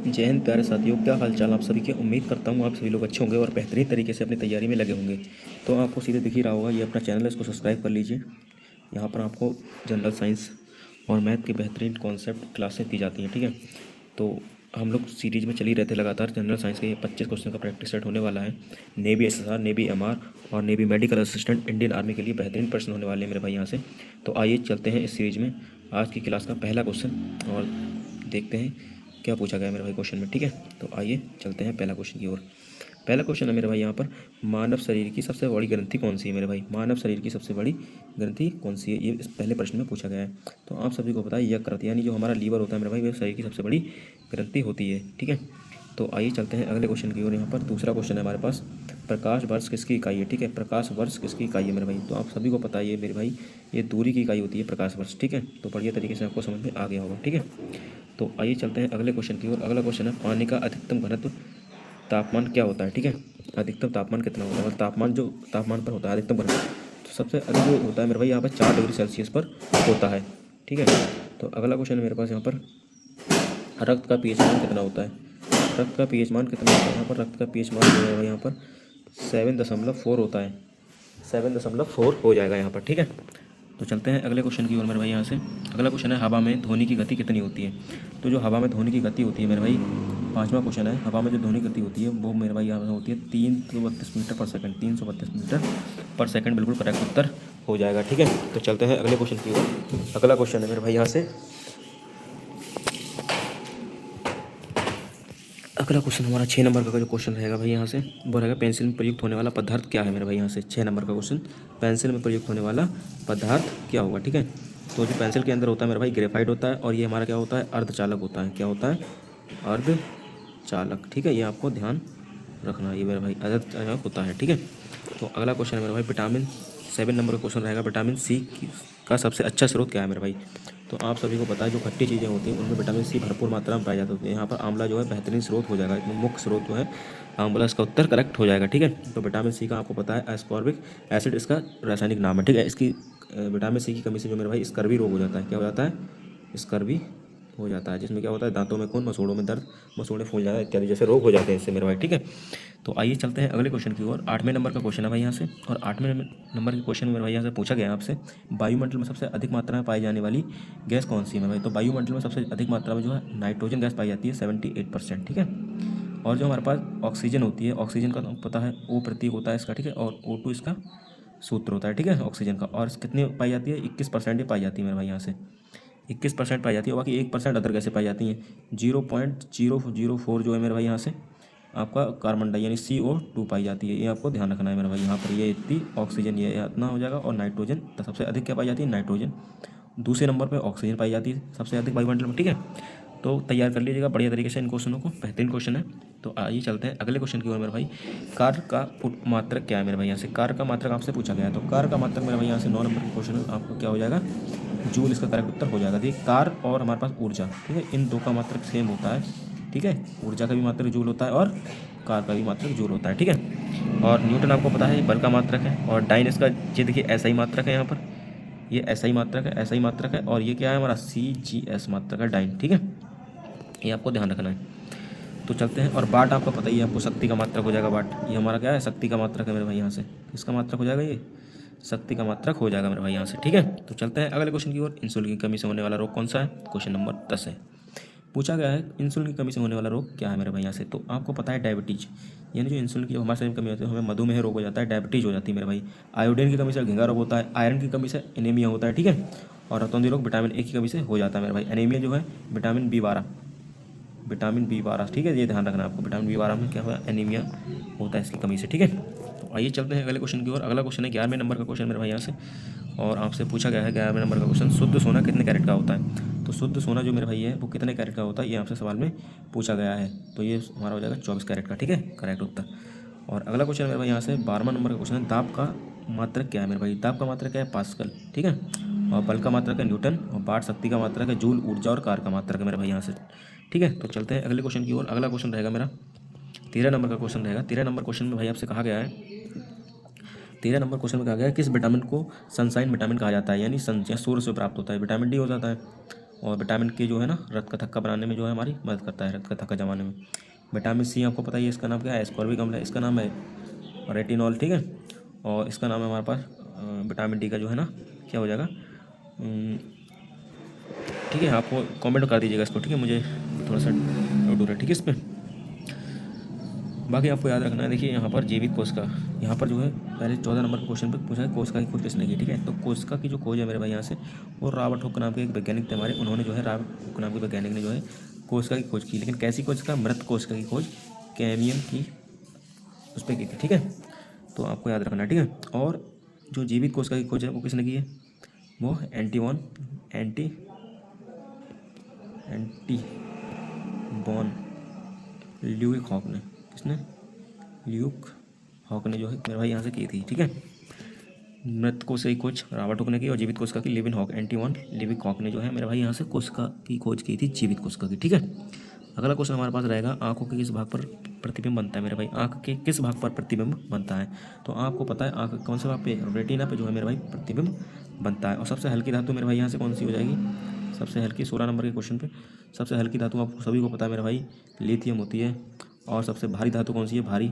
जय हिंद प्यारे साथियों, क्या हाल चाल आप सभी के। उम्मीद करता हूँ आप सभी लोग अच्छे होंगे और बेहतरीन तरीके से अपनी तैयारी में लगे होंगे। तो आपको सीधे दिख ही रहा होगा, ये अपना चैनल है, इसको सब्सक्राइब कर लीजिए। यहाँ पर आपको जनरल साइंस और मैथ के बेहतरीन कॉन्सेप्ट क्लासेस दी जाती हैं, ठीक है। तो हम लोग सीरीज में चल ही रहे थे लगातार। जनरल साइंस के ये 25 क्वेश्चन का प्रैक्टिस सेट होने वाला है। नेवी एसएसआर, नेवी एमआर और navy medical assistant Indian army के लिए बेहतरीन प्रश्न होने वाले हैं मेरे भाई यहाँ से। तो आइए चलते हैं इस सीरीज में। आज की क्लास का पहला क्वेश्चन और देखते हैं क्या पूछा गया है मेरे भाई क्वेश्चन में, ठीक है। तो आइए चलते हैं पहला क्वेश्चन की ओर। पहला क्वेश्चन है मेरे भाई यहाँ पर, मानव शरीर की सबसे बड़ी ग्रंथि कौन सी है मेरे भाई। मानव शरीर की सबसे बड़ी ग्रंथि कौन सी है, ये इस पहले प्रश्न में पूछा गया है। तो आप सभी को पता है यकृत, यानी जो हमारा लीवर होता है मेरे भाई, वह शरीर की सबसे बड़ी ग्रंथि होती है, ठीक है। तो आइए चलते हैं अगले क्वेश्चन की ओर। यहाँ पर दूसरा क्वेश्चन है हमारे पास, प्रकाश वर्ष किसकी इकाई है, ठीक है। प्रकाश वर्ष किसकी इकाई है मेरे भाई। तो आप सभी को पता है ये मेरे भाई, ये दूरी की इकाई होती है प्रकाश वर्ष, ठीक है। तो बढ़िया तरीके से आपको समझ में आ गया होगा, ठीक है। तो आइए चलते हैं अगले क्वेश्चन की ओर। अगला क्वेश्चन है, पानी का अधिकतम घनत्व तापमान क्या होता है, ठीक है। अधिकतम तापमान कितना होता है, मतलब तापमान जो तापमान पर होता है अधिकतम घनत्व, तो सबसे अधिक जो होता है मेरे भाई यहाँ पर 4 डिग्री सेल्सियस पर होता है, ठीक है। तो अगला क्वेश्चन है मेरे पास यहाँ पर, रक्त का पीएच मान कितना होता है। रक्त का पीएच मान कितना होता है यहाँ पर, रक्त का पीएच मान जो है यहाँ पर 7.4 होता है। 7.4 हो जाएगा यहाँ पर, ठीक है। तो चलते हैं अगले क्वेश्चन की ओर मेरे भाई यहाँ से। अगला क्वेश्चन है, हवा में ध्वनि की गति कितनी होती है। तो जो हवा में ध्वनि की गति होती है मेरे भाई, पांचवा क्वेश्चन है, हवा में जो ध्वनि गति होती है वो मेरे भाई यहाँ पर होती है 332 मीटर पर सेकंड। 332 मीटर पर सेकंड बिल्कुल करेक्ट उत्तर हो जाएगा, ठीक है। तो चलते हैं अगले क्वेश्चन की ओर। अगला क्वेश्चन है मेरे भाई यहाँ से, अगला क्वेश्चन हमारा 6 नंबर का जो क्वेश्चन रहेगा भाई यहाँ से, वो रहेगा, पेंसिल में प्रयुक्त होने वाला पदार्थ क्या है मेरे भाई यहाँ से। 6 नंबर का क्वेश्चन, पेंसिल में प्रयुक्त होने वाला पदार्थ क्या होगा, ठीक है। तो जो पेंसिल के अंदर होता है मेरे भाई, ग्रेफाइट होता है, और ये हमारा क्या होता है, अर्धचालक होता है। क्या होता है, अर्धचालक, ठीक है। ये आपको ध्यान रखना है, ये मेरे भाई अर्धचालक होता है, ठीक है। तो अगला क्वेश्चन है मेरे भाई, विटामिन 7 नंबर का क्वेश्चन रहेगा, विटामिन सी का सबसे अच्छा स्रोत क्या है मेरे भाई। तो आप सभी को पता है जो खट्टी चीज़ें होती हैं उनमें विटामिन सी भरपूर मात्रा में पाई जाती है। यहाँ पर आंवला जो है बेहतरीन स्रोत हो जाएगा, इसमें मुख्य स्रोत जो है आंवला, इसका उत्तर करेक्ट हो जाएगा, ठीक है। तो विटामिन सी का आपको पता है एस्कॉर्बिक एसिड इसका रासायनिक नाम है, ठीक है। इसकी विटामिन सी की कमी से जो मेरे भाई स्कर्वी रोग हो जाता है। क्या हो जाता है, स्कर्वी हो जाता है, जिसमें क्या होता है, दांतों में खून, मसूड़ों में दर्द, मसूड़े फूल जाना इत्यादि जैसे रोग हो जाते हैं इससे मेरे भाई, ठीक है। तो आइए चलते हैं अगले क्वेश्चन की ओर। 8वें नंबर का क्वेश्चन है भाई यहाँ से, और 8वें नंबर के क्वेश्चन में मेरे भाई यहाँ से पूछा गया है आपसे, वायुमंडल में सबसे अधिक मात्रा में पाई जाने वाली गैस कौन सी है मेरे भाई। तो वायुमंडल में सबसे अधिक मात्रा में जो है नाइट्रोजन गैस पाई जाती है, 78%, ठीक है। और जो हमारे पास ऑक्सीजन होती है, ऑक्सीजन का तो पता है O प्रतीक होता है इसका, ठीक है, और O2 इसका सूत्र होता है, ठीक है, ऑक्सीजन का। और कितनी पाई जाती है, 21% ही पाई जाती है मेरे भाई यहाँ से, 21% पाई जाती है। बाकी 1% अदर गैसें पाई जाती हैं। 0.004 जो है मेरे भाई यहाँ से आपका कार्बन डाई यानी CO2 पाई जाती है। ये आपको ध्यान रखना है मेरे भाई, यहाँ पर ये इतनी, ऑक्सीजन ये इतना हो जाएगा, और नाइट्रोजन तो सबसे अधिक क्या पाई जाती है, नाइट्रोजन। दूसरे नंबर पर ऑक्सीजन पाई जाती है सबसे अधिक वायुमंडल में, ठीक है। तो तैयार कर लीजिएगा बढ़िया तरीके से इन क्वेश्चनों को, बेहतरीन क्वेश्चन है। तो आइए चलते हैं अगले क्वेश्चन की ओर मेरे भाई। कार्य का मात्रक क्या है मेरे भाई यहाँ से, कार्य का मात्रक आपसे पूछा गया है। तो कार्य का मात्रक मेरे भाई यहाँ से 9 नंबर का क्वेश्चन आपको क्या हो जाएगा, जूल इसका करेक्ट उत्तर हो जाएगा। देखिए, कार्य और हमारे पास ऊर्जा, ठीक है, इन दो का मात्रक सेम होता है, ठीक है। ऊर्जा का भी मात्रक जूल होता है और कार्य का भी मात्रक जूल होता है, ठीक है। और न्यूटन आपको पता है बल का मात्रक है, और डाइन इसका ये देखिए ऐसा ही मात्रक है, यहाँ पर ये ऐसा ही मात्रक है, ऐसा ही मात्रक है, और ये क्या है हमारा CGS मात्रक है, डाइन, ठीक है। ये आपको ध्यान रखना है। तो चलते हैं, और वाट आपको पता ही है, आपको शक्ति का मात्रक हो जाएगा वाट। ये हमारा क्या है, शक्ति का मात्रक है मेरे भाई यहाँ से, इसका मात्रक हो जाएगा, ये शक्ति का मात्रक हो जाएगा मेरे भाई यहाँ से, ठीक है। तो चलते हैं अगले क्वेश्चन की ओर। इंसुलिन की कमी से होने वाला रोग कौन सा है, क्वेश्चन नंबर 10 है। पूछा गया है इंसुलिन की कमी से होने वाला रोग क्या है मेरे भाई यहाँ से। तो आपको पता है डायबिटीज, यानी जो इंसुलिन की हमारे शरीर में कमी होती है, हमें मधुमेह रोग हो जाता है, डायबिटीज हो जाती है मेरे भाई। आयोडीन की कमी से घेंगा रोग होता है, आयरन की कमी से एनीमिया होता है, ठीक है। और रतौंधी रोग विटामिन A की कमी से हो जाता है मेरे भाई। एनीमिया जो है विटामिन B12, विटामिन B12, ठीक है, ये ध्यान रखना आपको, विटामिन B12 में क्या हुआ, एनीमिया होता है इसकी कमी से, ठीक है। तो आइए चलते हैं अगले क्वेश्चन की ओर। अगला क्वेश्चन है 11वें नंबर का क्वेश्चन मेरे भाई यहाँ से, और आपसे पूछा गया है 11वें नंबर का क्वेश्चन, शुद्ध सोना कितने कैरेट का होता है। तो शुद्ध सोना जो मेरे भाई है वो कितने कैरेट का होता है, ये आपसे सवाल में पूछा गया है। तो ये हमारा हो जाएगा 24 कैरेट का, ठीक है, करेक्ट उत्तर। और अगला क्वेश्चन मेरे भाई यहाँ से 12वां नंबर का क्वेश्चन है, दाब का मात्रक क्या है मेरे भाई। दाब का मात्रक क्या है, पास्कल, ठीक है। और बल का मात्रक है न्यूटन, और वाट शक्ति का मात्रक है जूल, ऊर्जा और कार्य का मात्रक है मेरे भाई यहाँ से, ठीक है। तो चलते हैं अगले क्वेश्चन की ओर। अगला क्वेश्चन रहेगा मेरा 13 नंबर का क्वेश्चन रहेगा। 13 नंबर क्वेश्चन में भाई आपसे कहा गया है, 13 नंबर क्वेश्चन में कहा गया है, किस विटामिन को सनशाइन विटामिन कहा जाता है, यानी सन या सूर्य से प्राप्त होता है। विटामिन D हो जाता है, और विटामिन के जो है ना रक्त का थक्का बनाने में जो है हमारी मदद करता है, रक्त का थक्का जमाने में। विटामिन सी आपको पता ही है इसका नाम क्या है, एस्कॉर्बिक अम्ल है, इसका नाम है रेटिनॉल, ठीक है। और इसका नाम है हमारे पास विटामिन डी का जो है ना क्या हो जाएगा, ठीक है। आपको कमेंट कर दीजिएगा इसको, ठीक है, मुझे थोड़ा सा डाउट हो रहा है, ठीक है इस पर। बाकी आपको याद रखना है, देखिए यहाँ पर जीवित कोशिका, यहाँ पर जो है पहले 14 नंबर के क्वेश्चन पे पूछा है कोशिका की खोज किसने की, ठीक है। तो कोशिका की जो खोज है मेरे भाई यहाँ से वो रॉबर्ट हुक नाम के एक वैज्ञानिक थे हमारे, उन्होंने जो है रॉबर्ट हुक नाम के वैज्ञानिक ने जो है कोशिका की खोज की। लेकिन कैसी कोशिका, मृत कोशिका की खोज कैमियम की उस पर की थी, ठीक है। तो आपको याद रखना है, ठीक है। और जो जीवित कोशिका की खोज है वो किसने की है, वो एंटी बॉन ल्यूक हॉक ने, किसने, ल्यूक हॉक ने जो है मेरे भाई यहाँ से की थी, ठीक है। मृत कोशिका की खोज रॉबर्ट हुक ने की और जीवित कोशिका की लिविन हॉक, एंटीवन लिविक हॉक ने जो है मेरे भाई यहाँ से कोशिका की खोज की थी, जीवित कोशिका की, ठीक है। अगला क्वेश्चन हमारे पास रहेगा आंखों के किस भाग पर प्रतिबिंब बनता है मेरे भाई, आंख के किस भाग पर प्रतिबिंब बनता है। तो आपको पता है आंख कौन से भाग पे, रेटिना पे जो है मेरे भाई प्रतिबिंब बनता है। और सबसे हल्की धातु मेरे भाई यहाँ से कौन सी हो जाएगी, सबसे हल्की 16 नंबर के क्वेश्चन पे सबसे हल्की धातु आपको सभी को पता है मेरे भाई लिथियम होती है। और सबसे भारी धातु कौन सी है, भारी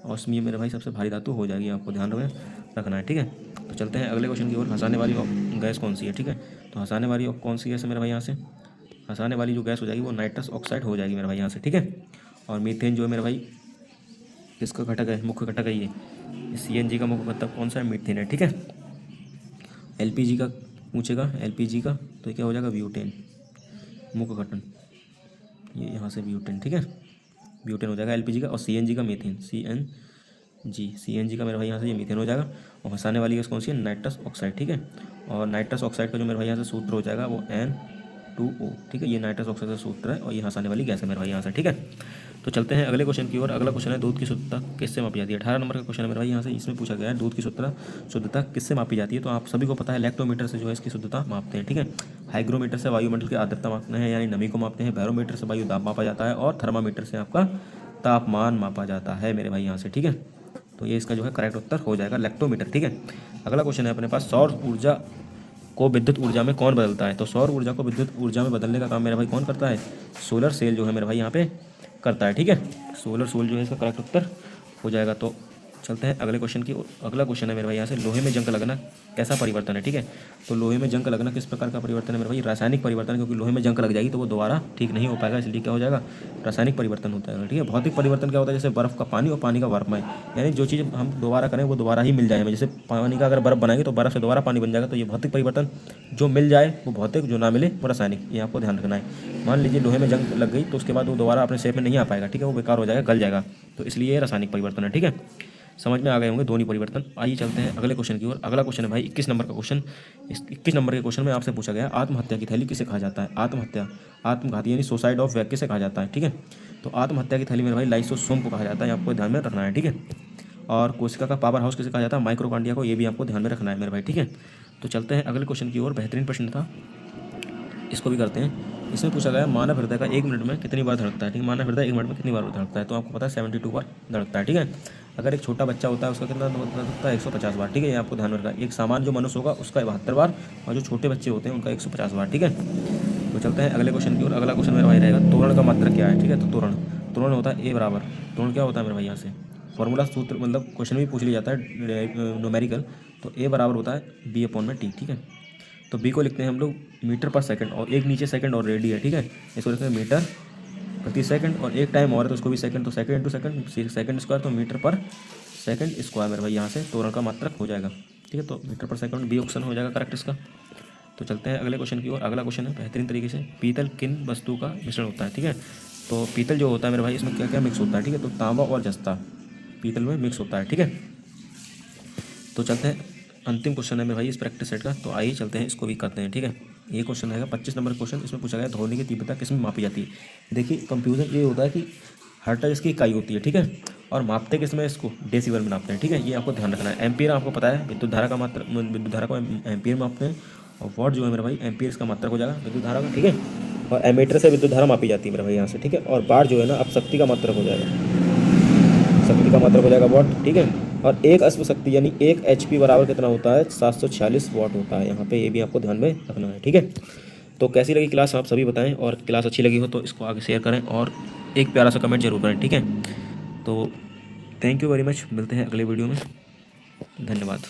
ऑस्मियम मेरे भाई सबसे भारी धातु हो जाएगी, आपको ध्यान रखना है, ठीक है। तो चलते हैं अगले क्वेश्चन की ओर। हंसाने वाली गैस कौन सी है, ठीक है। तो हंसाने वाली कौन सी गैस है मेरे भाई यहाँ से, हंसाने वाली जो गैस हो जाएगी वो नाइट्रस ऑक्साइड हो जाएगी मेरे भाई यहाँ से, ठीक है। और मीथेन जो है मेरे भाई किसका घटक है, मुख्य घटक है ये CNG का मुख्य घटक कौन सा है, मीथेन है, ठीक है। LPG का पूछेगा, LPG का तो क्या हो जाएगा, ब्यूटेन, मुख्य घटक ये यहाँ से ब्यूटेन, ठीक है, ब्यूटेन हो जाएगा LPG का। और CNG का मीथेन, CNG का मेरे भाई यहाँ से ये मीथेन हो जाएगा। और हंसाने वाली गैस कौन सी है, नाइट्रस ऑक्साइड, ठीक है। और नाइट्रस ऑक्साइड का जो मेरे भाई यहाँ से सूत्र हो जाएगा वो N2O, ठीक है। ये नाइट्रस ऑक्साइड का सूत्र है और ये हंसाने वाली गैस है मेरे भाई यहाँ से, ठीक है। तो चलते हैं अगले क्वेश्चन की ओर। अगला क्वेश्चन है दूध की शुद्धता किससे मापी जाती है। 18 नंबर का क्वेश्चन है मेरे भाई यहाँ से, इसमें पूछा गया है दूध की शुद्धता किससे मापी जाती है। तो आप सभी को पता है लैक्टोमीटर से जो है इसकी शुद्धता मापते हैं, ठीक है। हाइग्रोमीटर से वायुमंडल की आर्द्रता मापते हैं यानी नमी को मापते हैं। बैरोमीटर से वायु दाब मापा जाता है और थर्मामीटर से आपका तापमान मापा जाता है मेरे भाई यहाँ से, ठीक है। तो ये इसका जो है करेक्ट उत्तर हो जाएगा लैक्टोमीटर, ठीक है। अगला क्वेश्चन है अपने पास, सौर ऊर्जा को विद्युत ऊर्जा में कौन बदलता है। तो सौर ऊर्जा को विद्युत ऊर्जा में बदलने का काम मेरे भाई कौन करता है, सोलर सेल जो है मेरे भाई यहाँ पे करता है, ठीक है। सोलर सेल जो है इसका करेक्ट उत्तर हो जाएगा। तो चलते हैं अगले क्वेश्चन की। अगला क्वेश्चन है मेरे भाई यहाँ से, लोहे में जंग लगना कैसा परिवर्तन है, ठीक है। तो लोहे में जंग लगना किस प्रकार का परिवर्तन है मेरे भाई, रासायनिक परिवर्तन, क्योंकि लोहे में जंग लग जाएगी तो वो दोबारा ठीक नहीं हो पाएगा, इसलिए क्या हो जाएगा, रासायनिक परिवर्तन होता है, ठीक है। भौतिक परिवर्तन क्या होता है, जैसे बर्फ का पानी और पानी का बर्फ में, यानी जो चीज़ हम दोबारा करें वो दोबारा ही मिल जाए हमें। जैसे पानी का अगर बर्फ बनाएंगे तो बर्फ से दोबारा पानी बन जाएगा, तो ये भौतिक परिवर्तन, जो मिल जाए वो भौतिक, जो ना मिले वो रासायनिक, ये आपको ध्यान रखना है। मान लीजिए लोहे में जंग लग गई तो उसके बाद वो दोबारा अपने शेप में नहीं आ पाएगा, ठीक है, वो बेकार हो जाएगा, गल जाएगा, तो इसलिए ये रासायनिक परिवर्तन है, ठीक है। समझ में आ गए होंगे दोनों परिवर्तन। आइए चलते हैं अगले क्वेश्चन की ओर। अगला क्वेश्चन है भाई 21 नंबर का क्वेश्चन। इस 21 नंबर के क्वेश्चन में आपसे पूछा गया आत्महत्या की थैली किसे कहा जाता है। आत्महत्या, आत्मघाती यानी सुसाइड ऑफ किसे कहा जाता है, ठीक है। तो आत्महत्या की थैली मेरे भाई लाइसोसोम को कहा जाता है, आपको ध्यान में रखना है, ठीक है। और कोशिका का पावर हाउस किसे कहा जाता है, माइक्रोकांडिया को, ये भी आपको ध्यान में रखना है मेरे भाई, ठीक है। तो चलते हैं अगले क्वेश्चन की ओर। बेहतरीन प्रश्न था, इसको भी करते हैं। इसमें पूछा गया मानव हृदय का 1 मिनट में कितनी बार धड़कता है, ठीक है। मानव हृदय 1 मिनट में कितनी बार धड़कता है, तो आपको पता है 72 बार धड़कता है, ठीक है। अगर एक छोटा बच्चा होता है उसका कितना धड़कता है, 150 बार, ठीक है, ये आपको ध्यान में रखना है। एक सामान्य जो मनुष्य होगा उसका 72 बार और जो छोटे बच्चे होते हैं उनका 150 बार, ठीक है। तो चलते हैं अगले क्वेश्चन की ओर। अगला क्वेश्चन मेरा भाई रहेगा त्वरण का मात्रक क्या है, ठीक है। तो त्वरण होता है A बराबर, त्वरण क्या होता है मेरे भाई यहाँ से फॉर्मूला सूत्र, मतलब क्वेश्चन भी पूछ लिया जाता है न्यूमेरिकल, तो A बराबर होता है B/T, ठीक है। तो B को लिखते हैं हम लोग मीटर पर सेकंड, और एक नीचे सेकंड और रेडी है, ठीक है। इसको लिखते हैं मीटर प्रति सेकंड, और एक टाइम और है तो उसको भी सेकंड, तो second into second, second square, तो मीटर पर सेकंड स्क्वायर मेरे भाई यहाँ से त्वरण का मात्रक हो जाएगा, ठीक है। तो मीटर पर सेकंड B ऑप्शन हो जाएगा करेक्ट इसका। तो चलते हैं अगले क्वेश्चन की ओर। अगला क्वेश्चन है बेहतरीन तरीके से, पीतल किन वस्तु का मिश्रण होता है, ठीक है। तो पीतल जो होता है मेरे भाई इसमें क्या क्या मिक्स होता है, ठीक है। तो तांबा और जस्ता पीतल में मिक्स होता है, ठीक है। तो चलते हैं अंतिम क्वेश्चन है मेरे भाई इस प्रैक्टिस सेट का, तो आइए चलते हैं इसको भी करते हैं, ठीक है। ये क्वेश्चन रहेगा 25 नंबर क्वेश्चन। इसमें पूछा गया ध्वनि की तीव्रता किस में मापी जाती है। देखिए कंफ्यूजन ये होता है कि हर्ट्ज इसकी इकाई होती है, ठीक है, और मापते किस में, इसको डेसिबल में नापते हैं, ठीक है। ये आपको ध्यान रखना है। एम्पियर आपको पता है विद्युत धारा का मात्रा, विद्युत धारा को एम्पियर में मापते हैं, और वॉट जो है मेरे भाई एम्पियर का मात्रक हो जाएगा विद्युत धारा का, ठीक है। और एमीटर से विद्युत धारा मापी जाती है मेरे भाई यहाँ से, ठीक है। और बार जो है ना अब शक्ति का मात्रक हो जाएगा, शक्ति का मात्रक हो जाएगा वॉट, ठीक है। और एक अश्व शक्ति यानी 1 HP बराबर कितना होता है, 746 वाट होता है। यहाँ पे ये भी आपको ध्यान में रखना है, ठीक है। तो कैसी लगी क्लास आप सभी बताएं, और क्लास अच्छी लगी हो तो इसको आगे शेयर करें और एक प्यारा सा कमेंट जरूर करें, ठीक है। तो थैंक यू वेरी मच, मिलते हैं अगले वीडियो में, धन्यवाद।